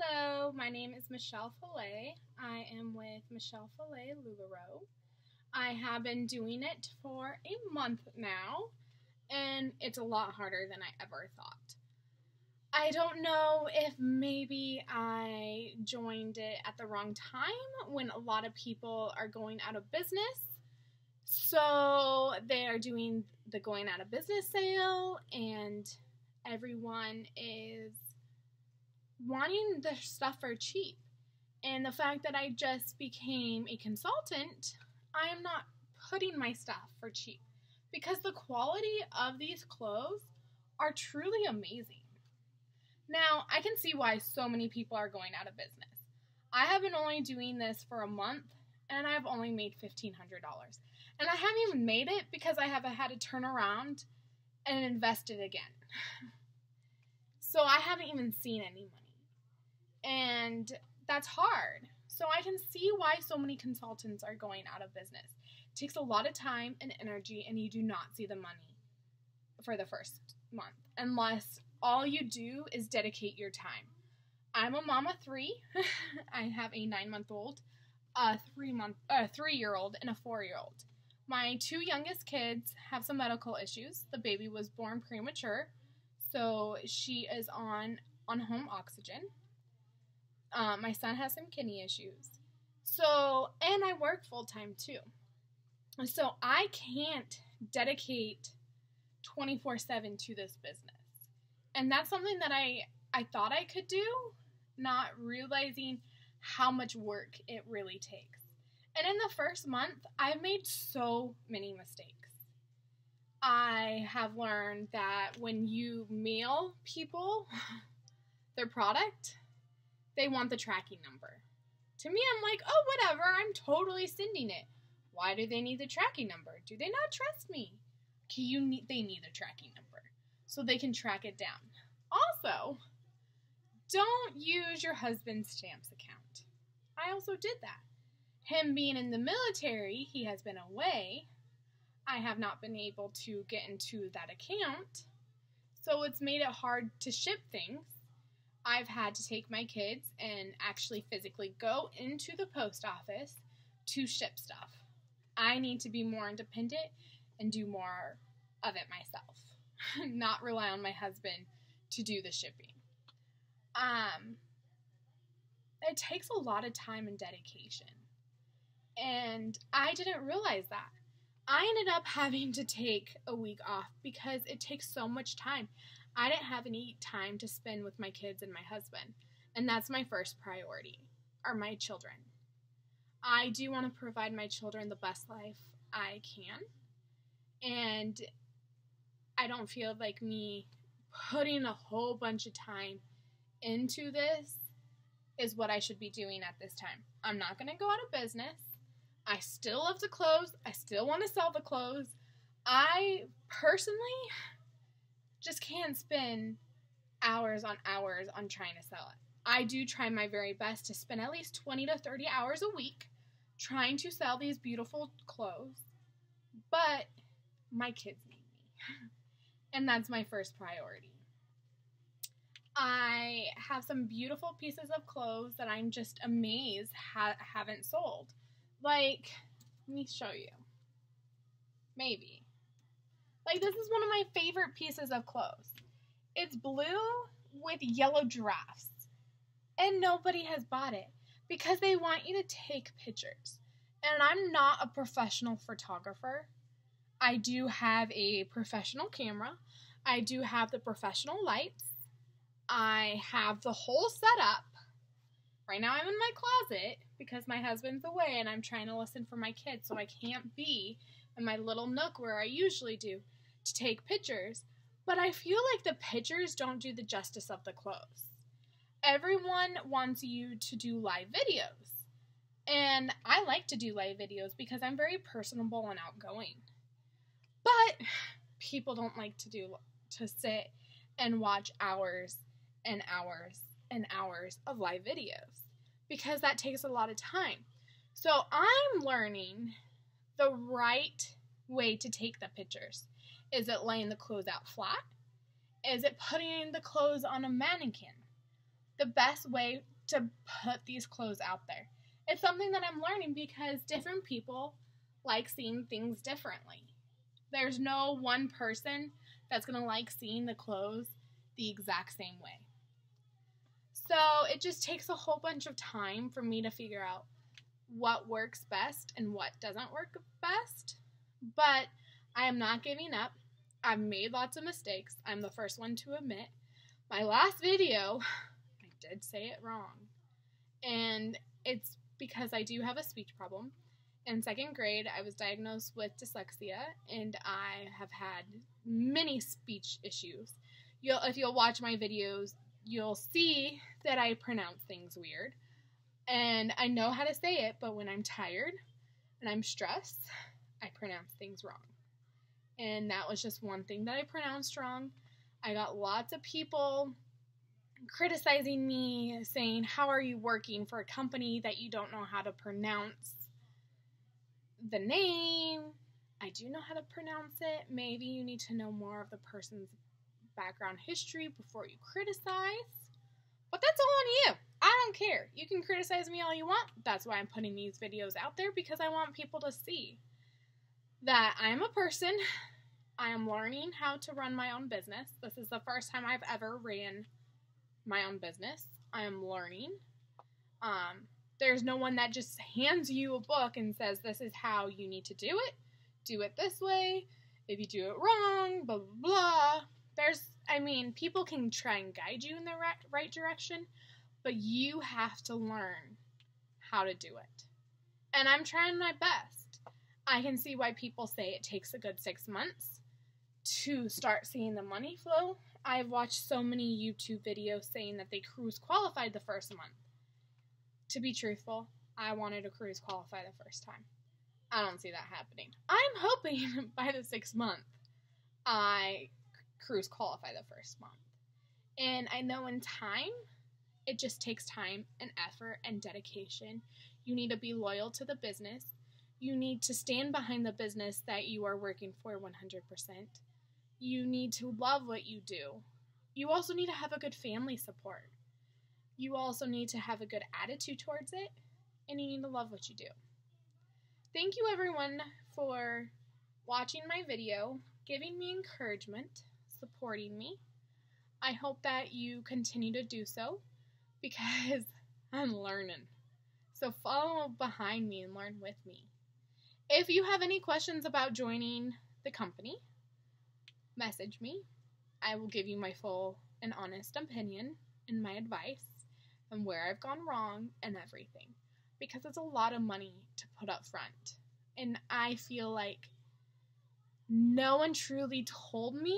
Hello, my name is Michelle Fillet. I am with Michelle Fillet LuLaRoe. I have been doing it for a month now, and it's a lot harder than I ever thought. I don't know if maybe I joined it at the wrong time when a lot of people are going out of business. So they are doing the going out of business sale, and everyone is wanting their stuff for cheap. And the fact that I just became a consultant, I am not putting my stuff for cheap because the quality of these clothes are truly amazing. Now, I can see why so many people are going out of business. I have been only doing this for a month and I've only made $1,500. And I haven't even made it because I haven't had to turn around and invest it again. So I haven't even seen any money. And that's hard. So I can see why so many consultants are going out of business. It takes a lot of time and energy, and you do not see the money for the first month unless all you do is dedicate your time. I'm a mom of three. I have a 9-month-old, a 3-year-old, and a 4-year-old. My 2 youngest kids have some medical issues. The baby was born premature, so she is on home oxygen. My son has some kidney issues. And I work full-time too. So I can't dedicate 24/7 to this business. And that's something that I thought I could do, not realizing how much work it really takes. And in the first month, I've made so many mistakes. I have learned that when you mail people their product, they want the tracking number. To me, I'm like, oh, whatever, I'm totally sending it. Why do they need the tracking number? Do they not trust me? Okay, they need the tracking number so they can track it down. Also, don't use your husband's stamps account. I also did that. Him being in the military, he has been away. I have not been able to get into that account, so it's made it hard to ship things. I've had to take my kids and actually physically go into the post office to ship stuff. I need to be more independent and do more of it myself, not rely on my husband to do the shipping. It takes a lot of time and dedication, and I didn't realize that. I ended up having to take a week off because it takes so much time. I didn't have any time to spend with my kids and my husband, and that's my first priority, are my children. I do want to provide my children the best life I can, and I don't feel like me putting a whole bunch of time into this is what I should be doing at this time. I'm not going to go out of business. I still love the clothes. I still want to sell the clothes. I personally just can't spend hours on trying to sell it. I do try my very best to spend at least 20 to 30 hours a week trying to sell these beautiful clothes, but my kids need me, and that's my first priority. I have some beautiful pieces of clothes that I'm just amazed haven't sold. Like, let me show you. Maybe. Like, this is one of my favorite pieces of clothes. It's blue with yellow giraffes. And nobody has bought it because they want you to take pictures. And I'm not a professional photographer. I do have a professional camera. I do have the professional lights. I have the whole setup. Right now I'm in my closet because my husband's away and I'm trying to listen for my kids, so I can't be in my little nook where I usually do to take pictures. But I feel like the pictures don't do the justice of the clothes. Everyone wants you to do live videos. And I like to do live videos because I'm very personable and outgoing. But people don't like to sit and watch hours and hours and hours of live videos because that takes a lot of time. So I'm learning the right way to take the pictures. Is it laying the clothes out flat? Is it putting the clothes on a mannequin? the best way to put these clothes out there. It's something that I'm learning because different people like seeing things differently. There's no one person that's going to like seeing the clothes the exact same way. So it just takes a whole bunch of time for me to figure out what works best and what doesn't work best. But I am not giving up. I've made lots of mistakes. I'm the first one to admit. My last video, I did say it wrong. And it's because I do have a speech problem. In 2nd grade, I was diagnosed with dyslexia, and I have had many speech issues. If you'll watch my videos, you'll see that I pronounce things weird. And I know how to say it, but when I'm tired and I'm stressed, I pronounce things wrong. And that was just one thing that I pronounced wrong. I got lots of people criticizing me, saying, how are you working for a company that you don't know how to pronounce the name? I do know how to pronounce it. Maybe you need to know more of the person's background history before you criticize. But that's all on you. I don't care. You can criticize me all you want. That's why I'm putting these videos out there, because I want people to see that I'm a person. I am learning how to run my own business. This is the first time I've ever ran my own business. I am learning. There's no one that just hands you a book and says, this is how you need to do it. Do it this way. If you do it wrong, blah, blah, blah. People can try and guide you in the right direction, but you have to learn how to do it. And I'm trying my best. I can see why people say it takes a good 6 months to start seeing the money flow. I've watched so many YouTube videos saying that they cruise qualified the first month. To be truthful, I wanted to cruise qualify the first time. I don't see that happening. I'm hoping by the 6th month, I cruise qualify the first month. And I know in time, it just takes time and effort and dedication. You need to be loyal to the business. You need to stand behind the business that you are working for 100%. You need to love what you do. You also need to have a good family support. You also need to have a good attitude towards it, and you need to love what you do. Thank you everyone for watching my video, giving me encouragement, supporting me. I hope that you continue to do so, because I'm learning. So follow behind me and learn with me. If you have any questions about joining the company, message me. I will give you my full and honest opinion and my advice and where I've gone wrong and everything, because it's a lot of money to put up front. And I feel like no one truly told me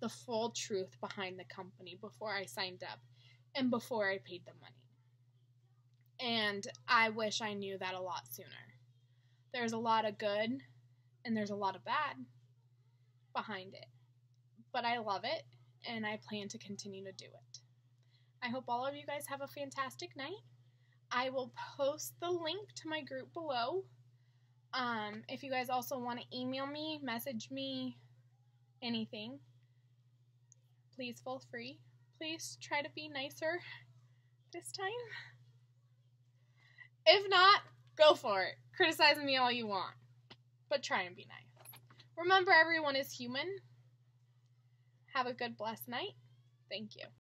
the full truth behind the company before I signed up and before I paid the money. And I wish I knew that a lot sooner. There's a lot of good and there's a lot of bad behind it. But I love it, and I plan to continue to do it. I hope all of you guys have a fantastic night. I will post the link to my group below. If you guys also want to email me, message me, anything, please feel free. Please try to be nicer this time. If not, go for it. Criticize me all you want, but try and be nice. Remember, everyone is human. Have a good, blessed night. Thank you.